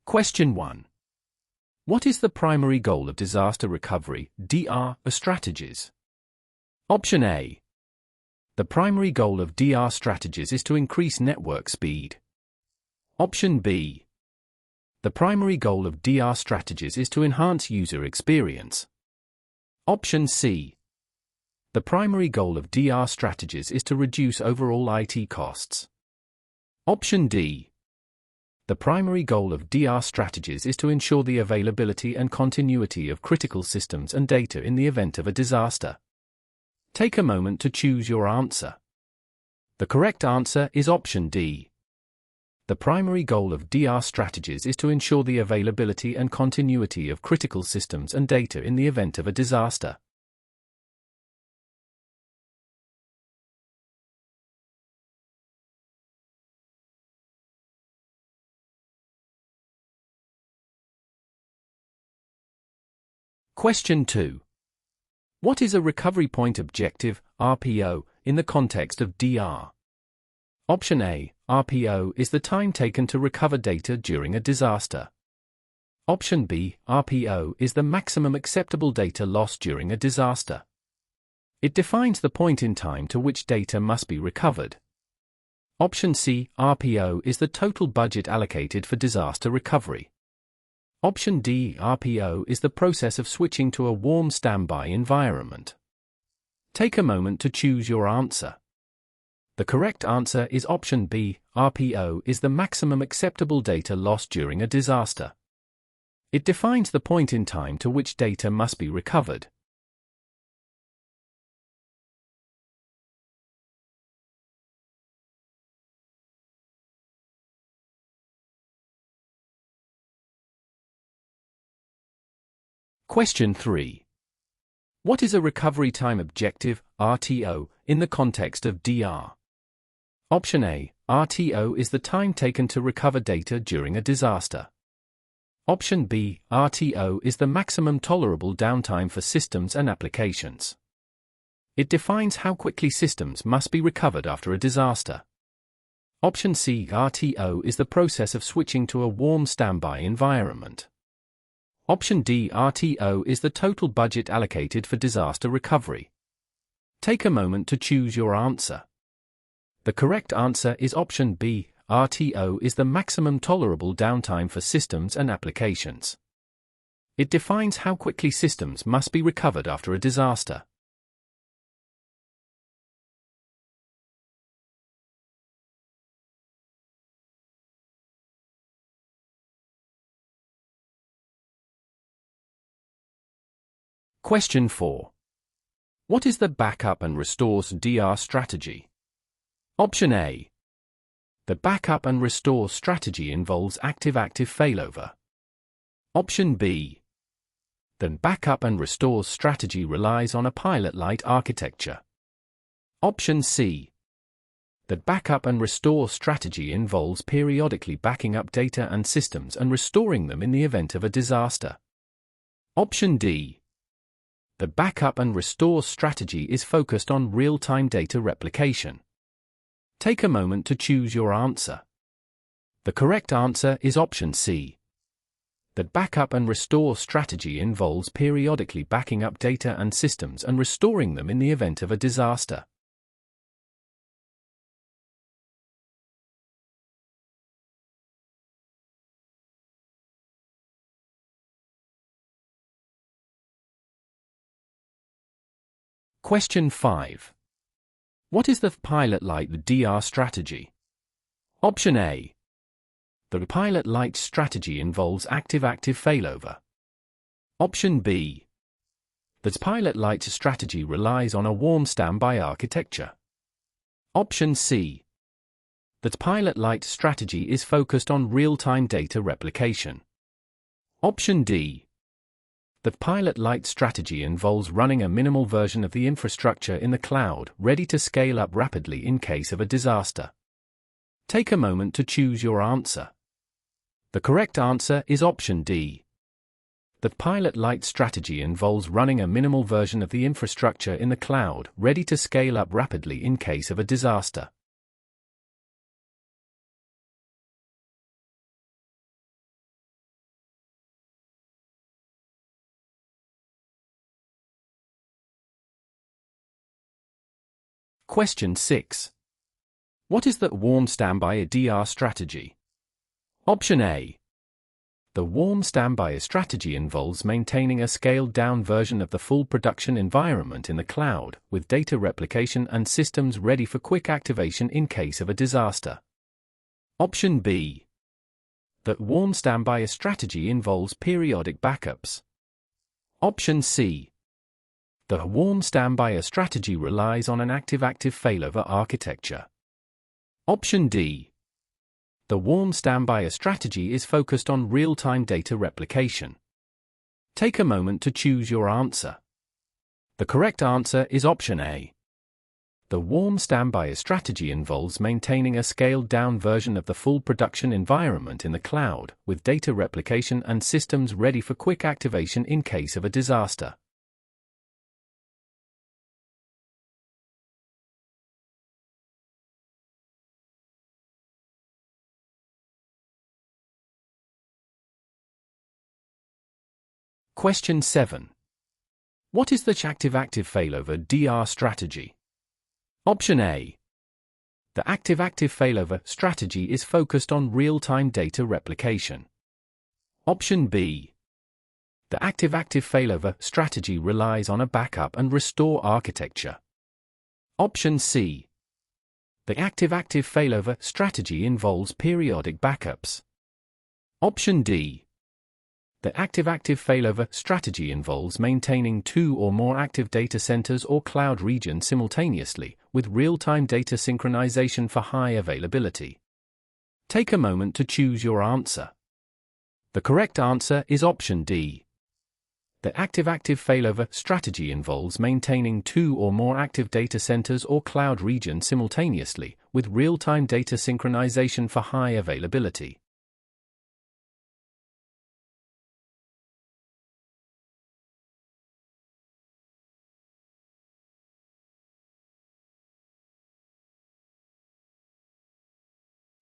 Question 1. What is the primary goal of disaster recovery (DR) strategies? Option A. The primary goal of DR strategies is to increase network speed. Option B. The primary goal of DR strategies is to enhance user experience. Option C. The primary goal of DR strategies is to reduce overall IT costs. Option D. The primary goal of DR strategies is to ensure the availability and continuity of critical systems and data in the event of a disaster. Take a moment to choose your answer. The correct answer is option D. The primary goal of DR strategies is to ensure the availability and continuity of critical systems and data in the event of a disaster. Question 2. What is a recovery point objective, RPO, in the context of DR? Option A. RPO is the time taken to recover data during a disaster. Option B. RPO is the maximum acceptable data loss during a disaster. It defines the point in time to which data must be recovered. Option C. RPO is the total budget allocated for disaster recovery. Option D. RPO is the process of switching to a warm standby environment. Take a moment to choose your answer. The correct answer is option B. RPO is the maximum acceptable data loss during a disaster. It defines the point in time to which data must be recovered. Question 3. What is a recovery time objective, RTO, in the context of DR? Option A. RTO is the time taken to recover data during a disaster. Option B. RTO is the maximum tolerable downtime for systems and applications. It defines how quickly systems must be recovered after a disaster. Option C. RTO is the process of switching to a warm standby environment. Option D. RTO is the total budget allocated for disaster recovery. Take a moment to choose your answer. The correct answer is option B. RTO is the maximum tolerable downtime for systems and applications. It defines how quickly systems must be recovered after a disaster. Question 4. What is the backup and restores DR strategy? Option A. The backup and restore strategy involves active-active failover. Option B. The backup and restore strategy relies on a pilot-light architecture. Option C. The backup and restore strategy involves periodically backing up data and systems and restoring them in the event of a disaster. Option D. The backup and restore strategy is focused on real-time data replication. Take a moment to choose your answer. The correct answer is option C. The backup and restore strategy involves periodically backing up data and systems and restoring them in the event of a disaster. Question 5. What is the pilot-light DR strategy? Option A. The pilot-light strategy involves active-active failover. Option B. The pilot-light strategy relies on a warm standby architecture. Option C. The pilot-light strategy is focused on real-time data replication. Option D. The pilot-light strategy involves running a minimal version of the infrastructure in the cloud, ready to scale up rapidly in case of a disaster. Take a moment to choose your answer. The correct answer is option D. The pilot-light strategy involves running a minimal version of the infrastructure in the cloud, ready to scale up rapidly in case of a disaster. Question 6. What is the warm standby DR strategy? Option A. The warm standby strategy involves maintaining a scaled-down version of the full production environment in the cloud, with data replication and systems ready for quick activation in case of a disaster. Option B. The warm standby strategy involves periodic backups. Option C. The warm standby strategy relies on an active-active failover architecture. Option D. The warm standby strategy is focused on real-time data replication. Take a moment to choose your answer. The correct answer is option A. The warm standby strategy involves maintaining a scaled-down version of the full production environment in the cloud, with data replication and systems ready for quick activation in case of a disaster. Question 7. What is the active-active failover DR strategy? Option A. The active-active failover strategy is focused on real-time data replication. Option B. The active-active failover strategy relies on a backup and restore architecture. Option C. The active-active failover strategy involves periodic backups. Option D. The active-active failover strategy involves maintaining 2 or more active data centers or cloud regions simultaneously, with real-time data synchronization for high availability. Take a moment to choose your answer. The correct answer is option D. The active-active failover strategy involves maintaining 2 or more active data centers or cloud regions simultaneously, with real-time data synchronization for high availability.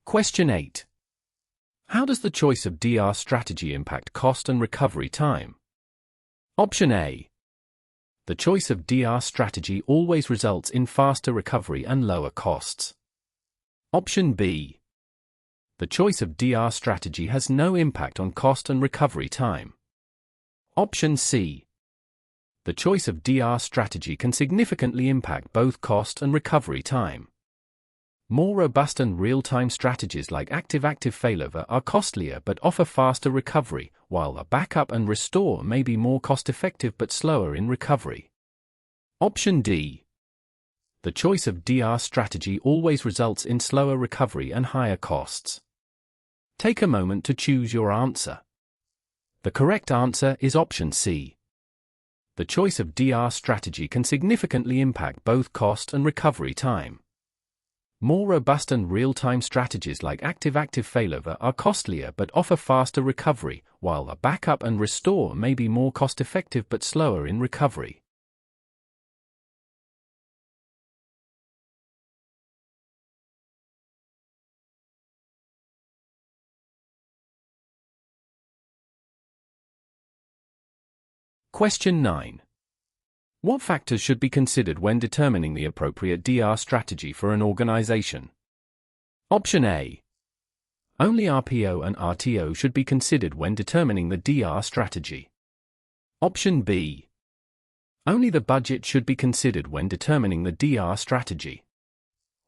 Question 8. How does the choice of DR strategy impact cost and recovery time? Option A. The choice of DR strategy always results in faster recovery and lower costs. Option B. The choice of DR strategy has no impact on cost and recovery time. Option C. The choice of DR strategy can significantly impact both cost and recovery time. More robust and real-time strategies like active-active failover are costlier but offer faster recovery, while a backup and restore may be more cost-effective but slower in recovery. Option D. The choice of DR strategy always results in slower recovery and higher costs. Take a moment to choose your answer. The correct answer is option C. The choice of DR strategy can significantly impact both cost and recovery time. More robust and real-time strategies like active-active failover are costlier but offer faster recovery, while a backup and restore may be more cost-effective but slower in recovery. Question 9. What factors should be considered when determining the appropriate DR strategy for an organization? Option A. Only RPO and RTO should be considered when determining the DR strategy. Option B. Only the budget should be considered when determining the DR strategy.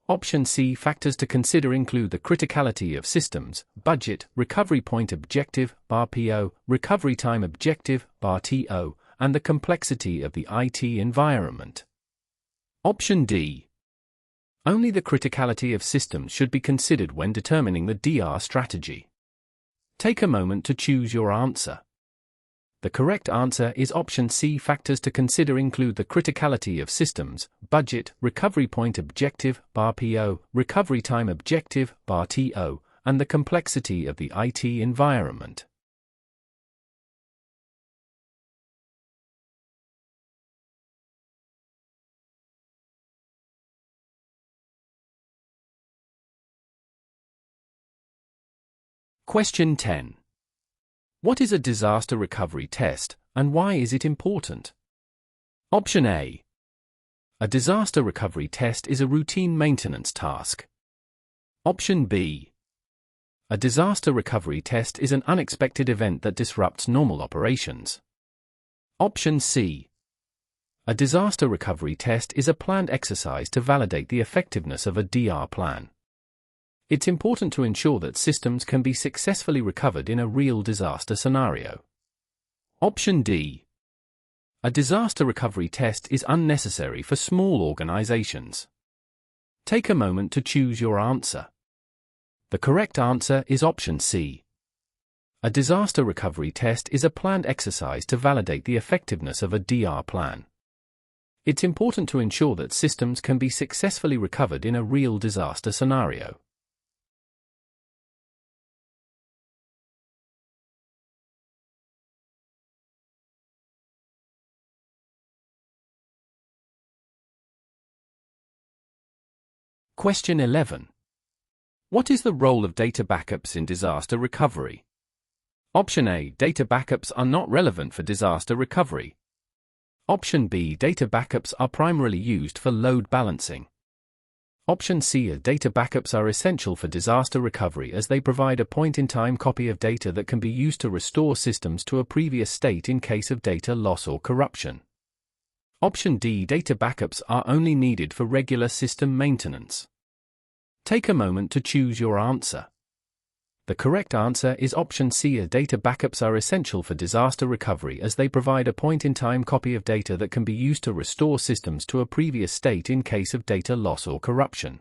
Option C. Factors to consider include the criticality of systems, budget, recovery point objective, RPO, recovery time objective, RTO, and the complexity of the IT environment. Option D. Only the criticality of systems should be considered when determining the DR strategy. Take a moment to choose your answer. The correct answer is option C. Factors to consider include the criticality of systems, budget, recovery point objective, RPO, recovery time objective, RTO, and the complexity of the IT environment. Question 10. What is a disaster recovery test, and why is it important? Option A. A disaster recovery test is a routine maintenance task. Option B. A disaster recovery test is an unexpected event that disrupts normal operations. Option C. A disaster recovery test is a planned exercise to validate the effectiveness of a DR plan. It's important to ensure that systems can be successfully recovered in a real disaster scenario. Option D. A disaster recovery test is unnecessary for small organizations. Take a moment to choose your answer. The correct answer is option C. A disaster recovery test is a planned exercise to validate the effectiveness of a DR plan. It's important to ensure that systems can be successfully recovered in a real disaster scenario. Question 11. What is the role of data backups in disaster recovery? Option A. Data backups are not relevant for disaster recovery. Option B. Data backups are primarily used for load balancing. Option C. Data backups are essential for disaster recovery as they provide a point-in-time copy of data that can be used to restore systems to a previous state in case of data loss or corruption. Option D. Data backups are only needed for regular system maintenance. Take a moment to choose your answer. The correct answer is option C. Data backups are essential for disaster recovery as they provide a point-in-time copy of data that can be used to restore systems to a previous state in case of data loss or corruption.